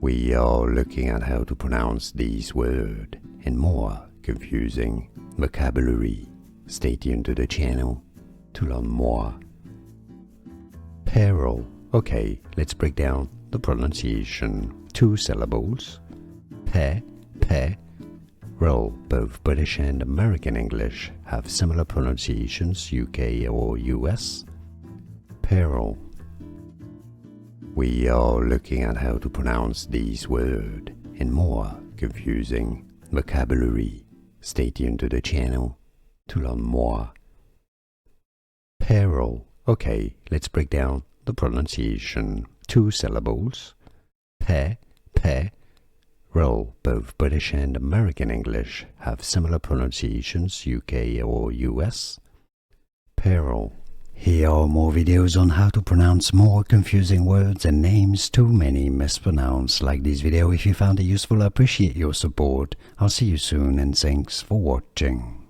We are looking at how to pronounce these words and more confusing vocabulary. Stay tuned to the channel to learn more. Peril. Okay, let's break down the pronunciation. 2 syllables. Peril. Both British and American English have similar pronunciations, UK or US. Peril. We are looking at how to pronounce these words and more confusing vocabulary. Stay tuned to the channel to learn more. Peril. Okay, let's break down the pronunciation. 2 syllables. Peril. Both British and American English have similar pronunciations, UK or US. Peril. Here are more videos on how to pronounce more confusing words and names too many mispronounced. Like this video if you found it useful. I appreciate your support. I'll see you soon and thanks for watching.